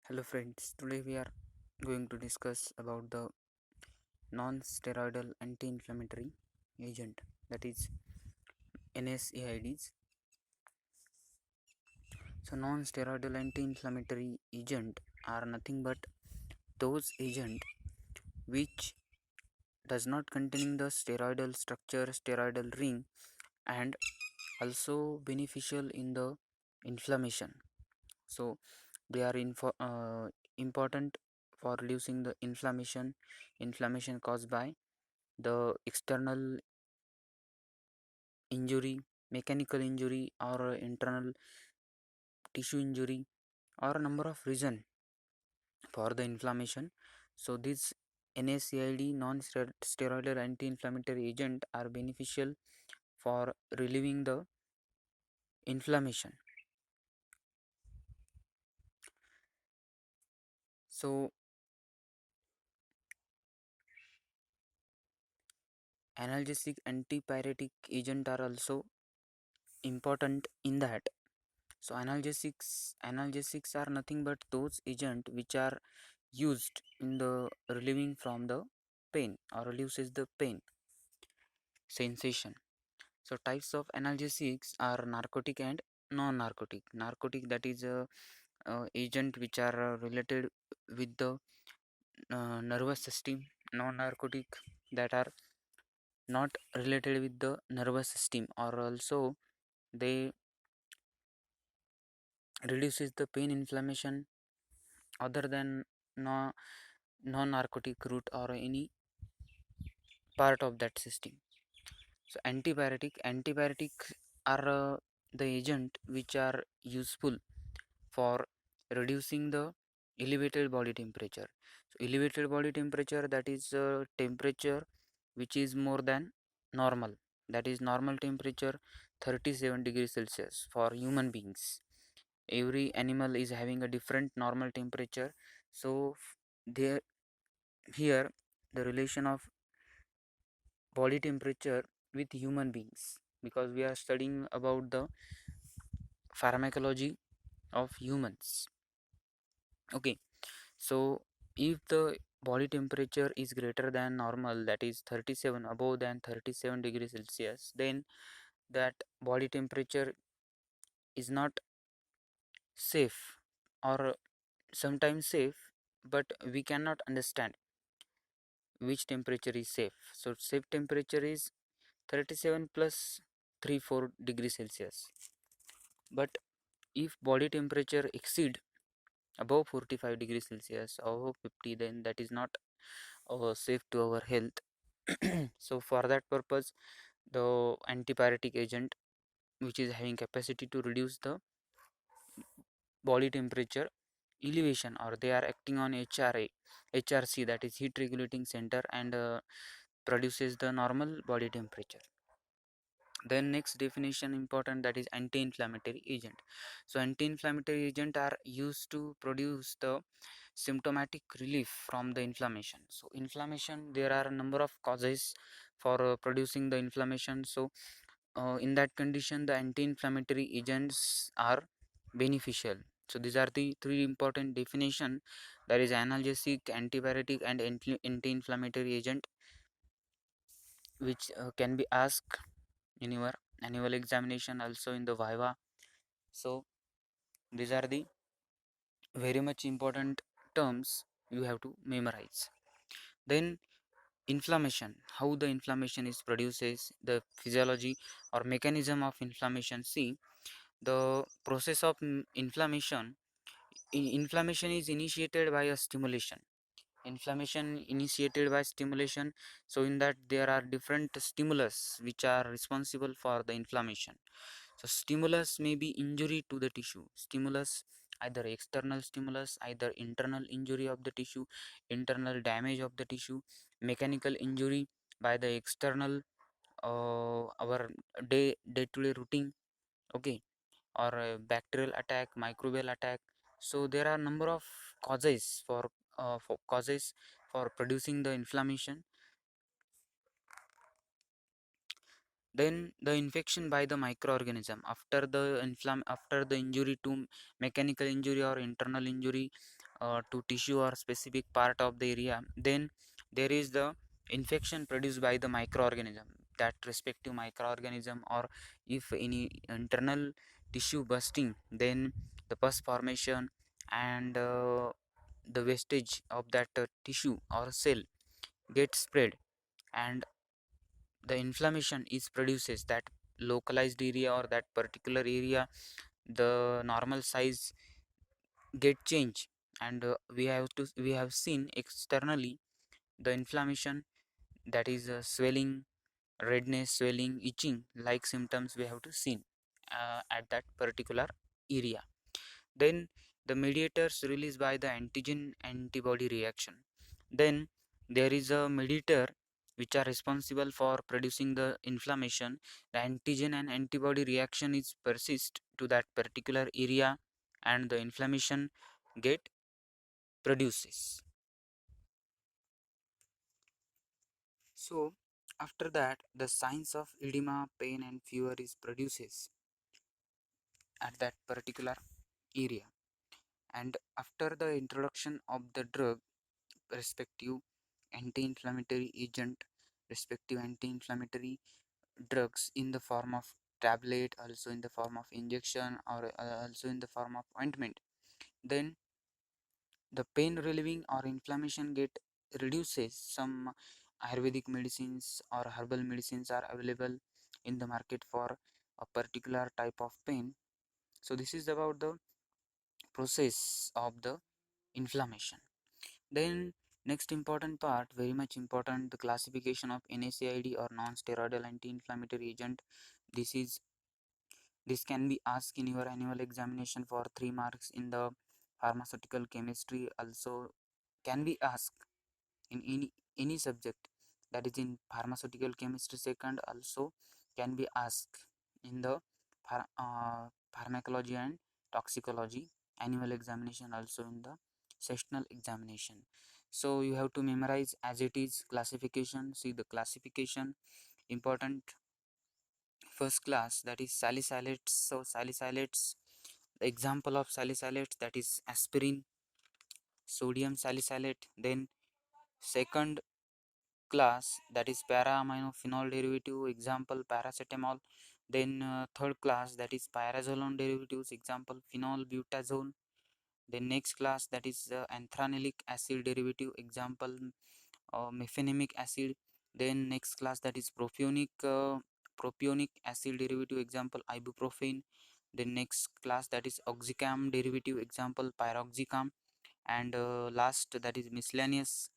Hello friends, today we are going to discuss about the non-steroidal anti-inflammatory agent, that is NSAIDs. So non-steroidal anti-inflammatory agent are nothing but those agent which does not containing the steroidal structure, steroidal ring, and also beneficial in the inflammation. So they are important for reducing the inflammation caused by the external injury, mechanical injury, or internal tissue injury, or a number of reason for the inflammation. So these NSAID non-steroidal anti-inflammatory agent are beneficial for relieving the inflammation. So analgesic antipyretic agent are also important in that. So analgesics are nothing but those agent which are used in the relieving from the pain or reduces the pain sensation. So types of analgesics are narcotic and non-narcotic. Narcotic, that is a agent which are related with the nervous system. Non-narcotic, that are not related with the nervous system, or also they reduces the pain inflammation other than no non-narcotic route or any part of that system. So antibiotic are the agent which are useful for reducing the elevated body temperature. So elevated body temperature, that is temperature which is more than normal. That is normal temperature 37 degrees Celsius for human beings. Every animal is having a different normal temperature. So there here the relation of body temperature with human beings, because we are studying about the pharmacology of humans. Okay, so if the body temperature is greater than normal, that is 37, above than 37 degrees Celsius, then that body temperature is not safe, or sometimes safe, but we cannot understand which temperature is safe. So safe temperature is 37 plus 34 degrees Celsius. But if body temperature exceed above 45 degrees Celsius, above 50, then that is not safe to our health. So for that purpose, the antipyretic agent which is having capacity to reduce the body temperature elevation, or they are acting on HRC, that is heat regulating center, and produces the normal body temperature. Then next definition important, that is anti-inflammatory agent. So anti-inflammatory agent are used to produce the symptomatic relief from the inflammation. So inflammation, there are a number of causes for producing the inflammation. So in that condition, the anti-inflammatory agents are beneficial. So these are the three important definition, that is analgesic, antibiotic, and anti-inflammatory agent, which can be asked in your annual examination, also in the viva. So these are the very much important terms you have to memorize. Then inflammation, how the inflammation is produces, the physiology or mechanism of inflammation. See, the process of inflammation is initiated by a stimulation. Inflammation initiated by stimulation. So in that there are different stimulus which are responsible for the inflammation. So stimulus may be injury to the tissue. Stimulus, either external stimulus, either internal injury of the tissue, internal damage of the tissue, mechanical injury by the external our day-to-day routine. Okay, or bacterial attack, microbial attack. So there are number of causes for producing the inflammation. Then the infection by the microorganism after the injury to mechanical injury or internal injury, to tissue or specific part of the area, then there is the infection produced by the microorganism, that respective microorganism, or if any internal tissue busting, then the pus formation and the wastage of that tissue or cell gets spread, and the inflammation is produces that localized area or that particular area, the normal size get change, and we have seen externally the inflammation, that is swelling, redness, swelling, itching like symptoms we have to see at that particular area. Then the mediators released by the antigen antibody reaction, then there is a mediator which are responsible for producing the inflammation. The antigen and antibody reaction is persist to that particular area, and the inflammation get produces. So after that, the signs of edema, pain and fever is produces at that particular area. And after the introduction of the drug, respective anti-inflammatory agent, respective anti-inflammatory drugs in the form of tablet, also in the form of injection, or also in the form of ointment, then the pain relieving or inflammation get reduces. Some ayurvedic medicines or herbal medicines are available in the market for a particular type of pain. So this is about the process of the inflammation. Then next important part, very much important, the classification of NSAID or non-steroidal anti-inflammatory agent. This is this can be asked in your annual examination for 3 marks in the pharmaceutical chemistry, also can be asked in any subject, that is in pharmaceutical chemistry second, also can be asked in the pharmacology and toxicology annual examination, also in the sessional examination. So you have to memorize as it is classification. See the classification important. First class, that is salicylates. So salicylates, the example of salicylates, that is aspirin, sodium salicylate. Then second class, that is para amino phenol derivative, example paracetamol. Then third class, that is pyrazolone derivatives, example phenol butazone. Then next class, that is anthranic acid derivative, example mefenamic acid. Then next class, that is propionic acid derivative, example ibuprofen. Then next class, that is oxycam derivative, example pyroxycam. And last, that is miscellaneous,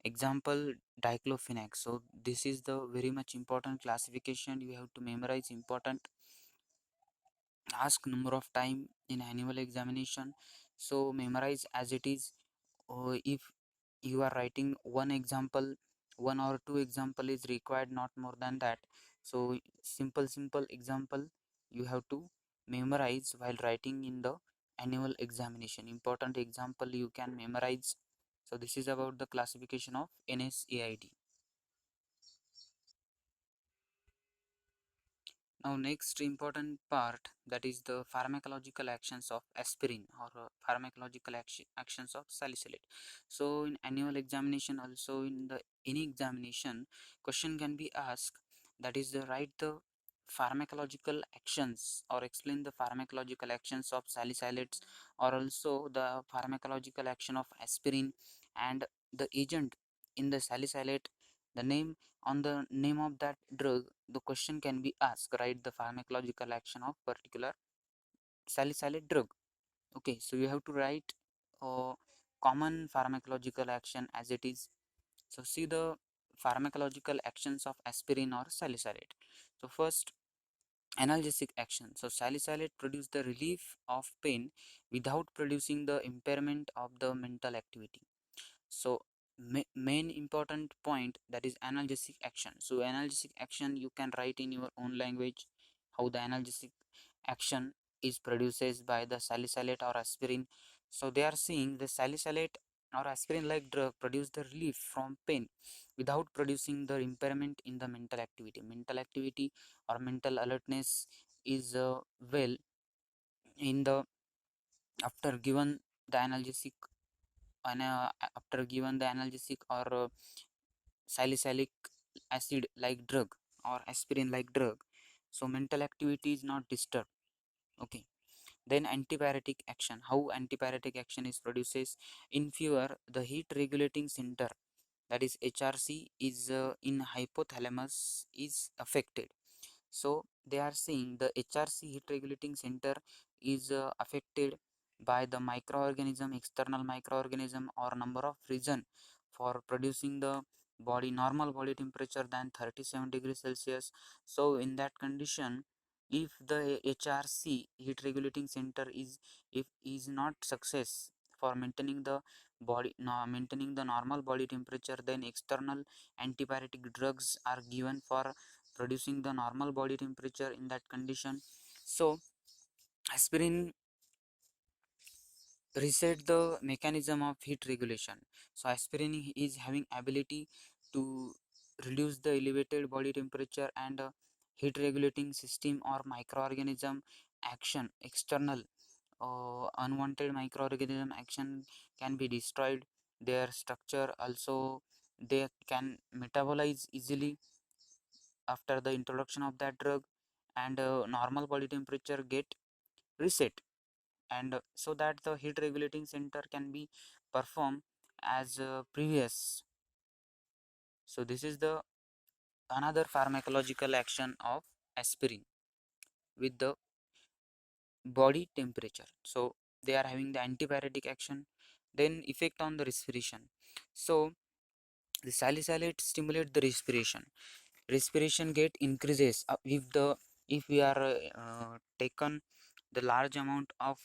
example diclofenac. So this is the very much important classification. You have to memorize important, ask number of time in annual examination. So memorize as it is. If you are writing one example, one or two example is required, not more than that. So simple example you have to memorize while writing in the annual examination. Important example you can memorize. So this is about the classification of NSAID. Now next important part, that is the pharmacological actions of aspirin, or pharmacological actions of salicylate. So in annual examination, also in the any examination, question can be asked, that is the write the pharmacological actions or explain the pharmacological actions of salicylates, or also the pharmacological action of aspirin, and the agent in the salicylate, the name, on the name of that drug the question can be asked, write the pharmacological action of particular salicylate drug. Okay, so you have to write common pharmacological action as it is. So see the pharmacological actions of aspirin or salicylate. So first, analgesic action. So salicylate produce the relief of pain without producing the impairment of the mental activity. So main important point, that is analgesic action. So analgesic action you can write in your own language, how the analgesic action is produces by the salicylate or aspirin. So they are seeing the salicylate or aspirin like drug produce the relief from pain without producing the impairment in the mental activity. Mental activity or mental alertness is well in the after given the analgesic after given the analgesic or salicylic acid like drug or aspirin like drug, so mental activity is not disturbed. Okay, then antipyretic action, how antipyretic action is produces in fever, the heat regulating center, that is HRC, is in hypothalamus is affected. So they are saying the HRC, heat regulating center, is affected by the microorganism, external microorganism, or number of reason for producing the body normal body temperature than 37 degrees Celsius. So in that condition, if the HRC, heat regulating center, is not success for maintaining the body, no, maintaining the normal body temperature, then external antipyretic drugs are given for producing the normal body temperature in that condition. So aspirin reset the mechanism of heat regulation. So aspirin is having ability to reduce the elevated body temperature, and heat regulating system or microorganism action, external unwanted microorganism action can be destroyed, their structure also they can metabolize easily after the introduction of that drug, and normal body temperature get reset, and so that the heat regulating center can be performed as previous. So this is the another pharmacological action of aspirin with the body temperature. So they are having the antipyretic action, then effect on the respiration. So the salicylate stimulate the respiration get increases if we are taken the large amount of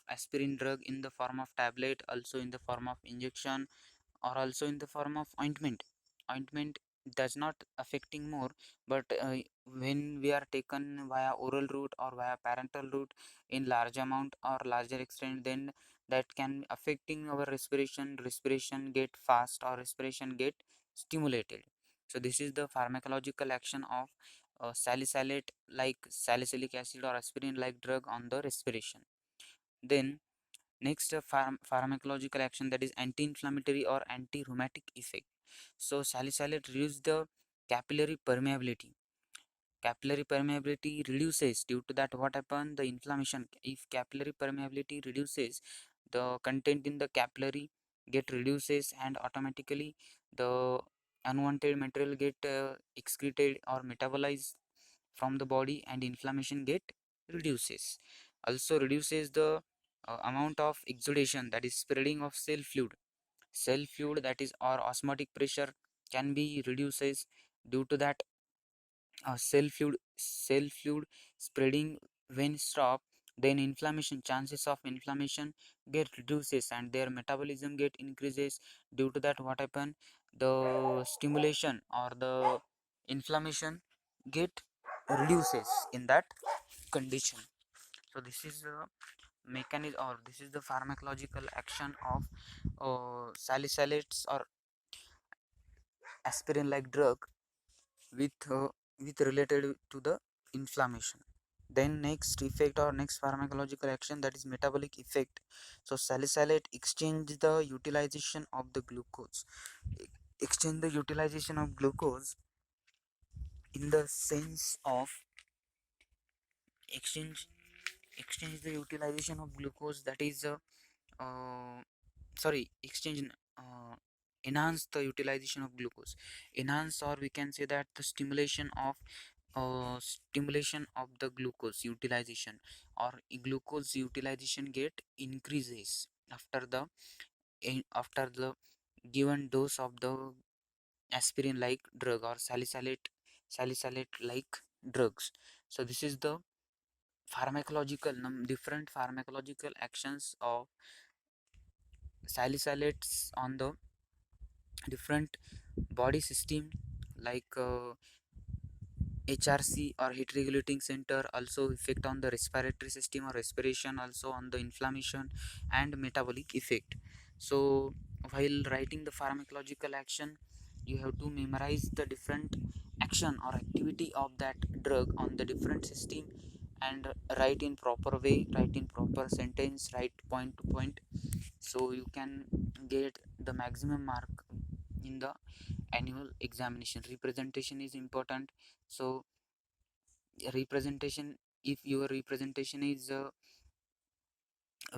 aspirin drug in the form of tablet, also in the form of injection, or also in the form of ointment does not affecting more, but when we are taken via oral route or via parental route in large amount or larger extent, then that can affecting our respiration get fast or respiration get stimulated. So this is the pharmacological action of salicylate like salicylic acid or aspirin like drug on the respiration. Then next, pharmacological action, that is anti-inflammatory or anti-rheumatic effect. So salicylate reduces the capillary permeability. Capillary permeability reduces, due to that what happen, the inflammation. If capillary permeability reduces, the content in the capillary get reduces, and automatically the unwanted material get excreted or metabolized from the body, and inflammation get reduces. Also reduces the amount of exudation, that is spreading of cell fluid, that is or osmotic pressure can be reduces. Due to that cell fluid spreading when stop, then inflammation, chances of inflammation get reduces, and their metabolism get increases. Due to that what happen, the stimulation or the inflammation get reduces in that condition. So this is the mechanism, or this is the pharmacological action of salicylates or aspirin like drug with related to the inflammation. Then next effect or next pharmacological action, that is metabolic effect. So salicylate exchange the utilization of the glucose, exchange the utilization of glucose in the sense of exchange exchange the utilization of glucose, that is sorry exchange enhance the utilization of glucose, enhance, or we can say that the stimulation of the glucose utilization, or glucose utilization get increases after the after the given dose of the aspirin like drug or salicylate like drugs. So this is the pharmacological different pharmacological actions of salicylates on the different body system, like HRC or heat regulating center, also effect on the respiratory system or respiration, also on the inflammation and metabolic effect. So while writing the pharmacological action, you have to memorize the different action or activity of that drug on the different system, and write in proper way, write in proper sentence, write point to point, so you can get the maximum mark in the annual examination. Representation is important. So representation, if your representation is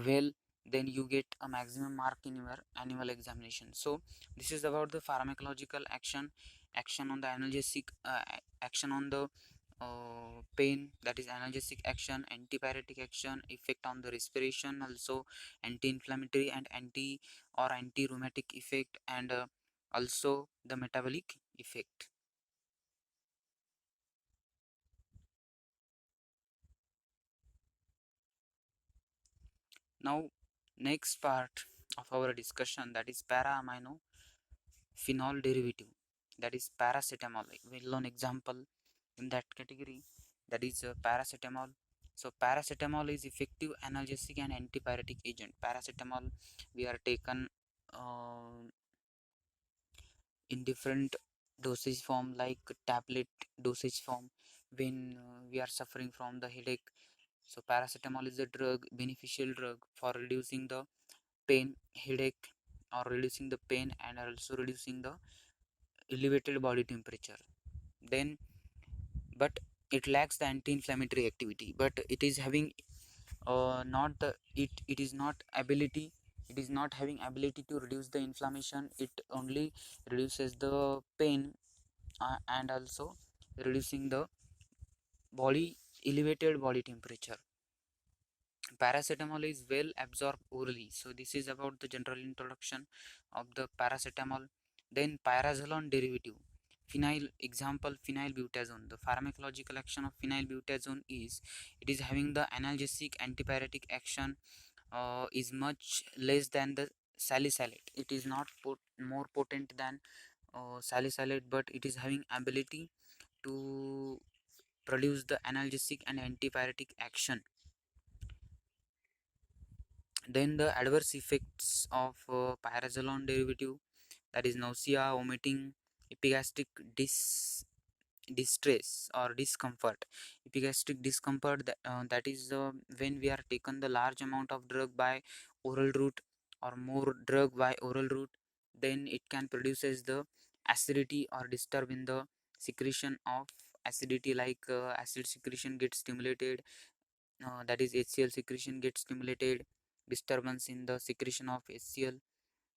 well, then you get a maximum mark in your annual examination. So this is about the pharmacological action, action on the analgesic, action on the pain, that is analgesic action, antipyretic action, effect on the respiration, also anti-inflammatory and anti-rheumatic effect, and also the metabolic effect. Now next part of our discussion, that is para amino phenol derivative, that is paracetamol, a well-known example in that category, that is paracetamol. So paracetamol is effective analgesic and antipyretic agent. Paracetamol we are taken uh, in different dosage form, like tablet dosage form, when we are suffering from the headache. So paracetamol is a drug, beneficial drug for reducing the pain, headache, or reducing the pain and also reducing the elevated body temperature. Then, but it lacks the anti-inflammatory activity, but it is having not the it is not ability, it is not having ability to reduce the inflammation. It only reduces the pain, and also reducing the body elevated body temperature. Paracetamol is well absorbed orally. So this is about the general introduction of the paracetamol. Then pyrazolone derivative. Phenyl, example phenylbutazone. The pharmacological action of phenylbutazone is it is having the analgesic antipyretic action, is much less than the salicylate. It is not more potent than salicylate, but it is having ability to produce the analgesic and antipyretic action. Then the adverse effects of pyrazolone derivative, that is nausea, vomiting, epigastric distress or discomfort. Epigastric discomfort, that is when we are taken the large amount of drug by oral route or more drug by oral route, then it can produces the acidity or disturb in the secretion of acidity, like acid secretion gets stimulated, that is HCl secretion gets stimulated, disturbance in the secretion of HCl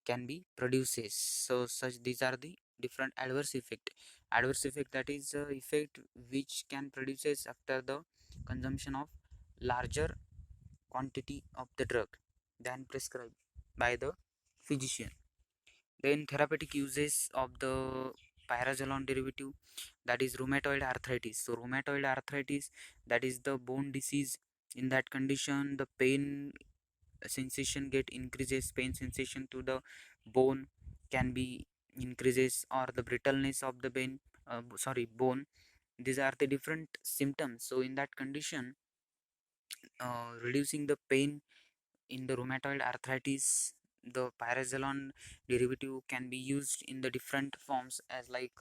can be produces. So such these are the different adverse effect. Adverse effect, that is effect which can produces after the consumption of larger quantity of the drug than prescribed by the physician. Then therapeutic uses of the pyrazolone derivative, that is rheumatoid arthritis. So rheumatoid arthritis, that is the bone disease. In that condition, the pain sensation get increases, pain sensation to the bone can be increases, or the brittleness of the bone. These are the different symptoms. So in that condition, reducing the pain in the rheumatoid arthritis, the pyrazolone derivative can be used in the different forms, as like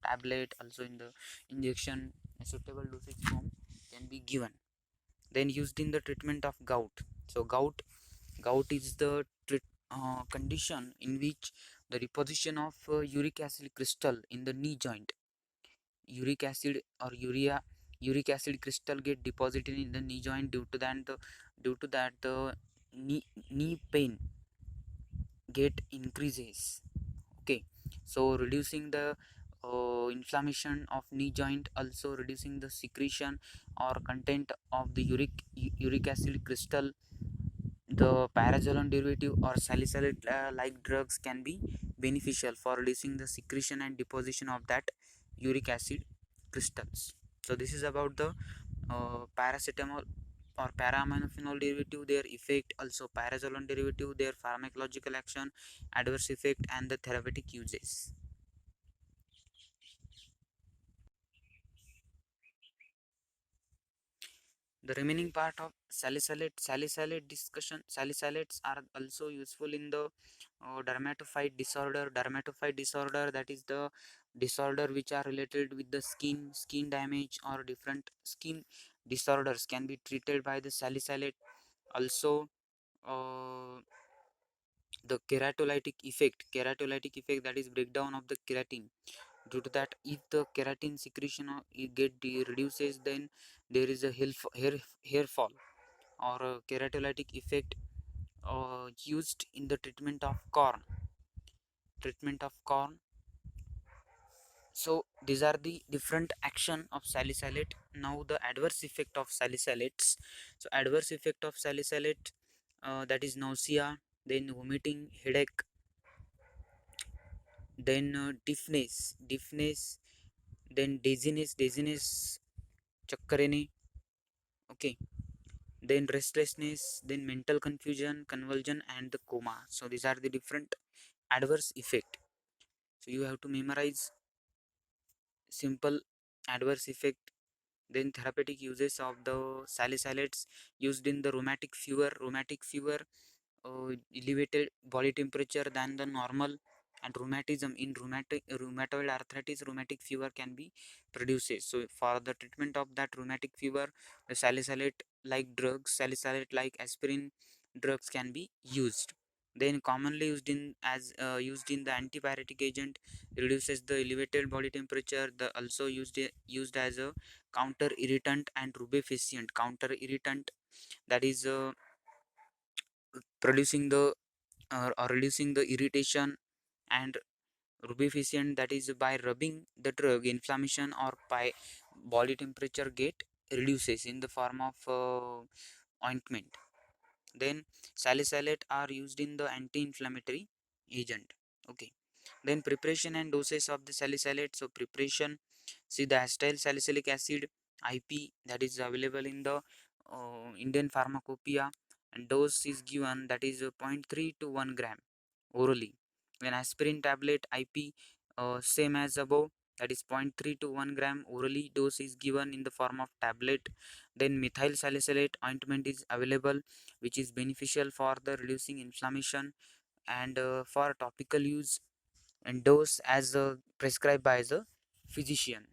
tablet, also in the injection. A suitable dosage form can be given. Then used in the treatment of gout. So gout is the condition in which the deposition of uric acid crystal in the knee joint. Uric acid or uric acid crystal get deposited in the knee joint. Due to that the knee pain get increases. Okay, so reducing the inflammation of knee joint, also reducing the secretion or content of the uric acid crystal. The pyrazolone derivative or salicylate like drugs can be beneficial for reducing the secretion and deposition of that uric acid crystals. So this is about the paracetamol or para-aminophenol derivative, their effect, also pyrazolone derivative, their pharmacological action, adverse effect, and the therapeutic uses. The remaining part of salicylate discussion. Salicylates are also useful in the dermatophyte disorder. Dermatophyte disorder, that is the disorder which are related with the skin damage, or different skin disorders can be treated by the salicylate. Also, uh, the keratolytic effect, that is breakdown of the keratin. Due to that, if the keratin secretion reduces, then there is a hair fall or a keratolytic effect used in the treatment of corn. So these are the different action of salicylate. Now the adverse effect of salicylates. So adverse effect of salicylate, that is nausea, then vomiting, headache, then deafness, then dizziness, chakkar येणे, okay, then restlessness, then mental confusion, convulsion, and the coma. So these are the different adverse effect. So you have to memorize simple adverse effect. Then therapeutic uses of the salicylates used in the rheumatic fever, elevated body temperature than the normal, and rheumatism. In rheumatoid arthritis, rheumatic fever can be produces. So for the treatment of that rheumatic fever, the salicylate like drugs, salicylate like aspirin drugs can be used. Then commonly used in the antipyretic agent, reduces the elevated body temperature. The also used as a counter irritant and rubefacient. Counter irritant, that is producing the or reducing the irritation, and rubefacient, that is by rubbing the drug, inflammation or by body temperature get reduces in the form of ointment. Then salicylate are used in the anti-inflammatory agent. Okay. Then preparation and doses of the salicylate. So preparation, see the acetyl salicylic acid IP, that is available in the Indian pharmacopoeia, and dose is given, that is zero point 0.3 to 1 gram orally. When aspirin tablet IP, same as above, that is zero point 0.3 to 1 gram orally, dose is given in the form of tablet. Then methyl salicylate ointment is available, which is beneficial for the reducing inflammation and for topical use, and dose as prescribed by the physician.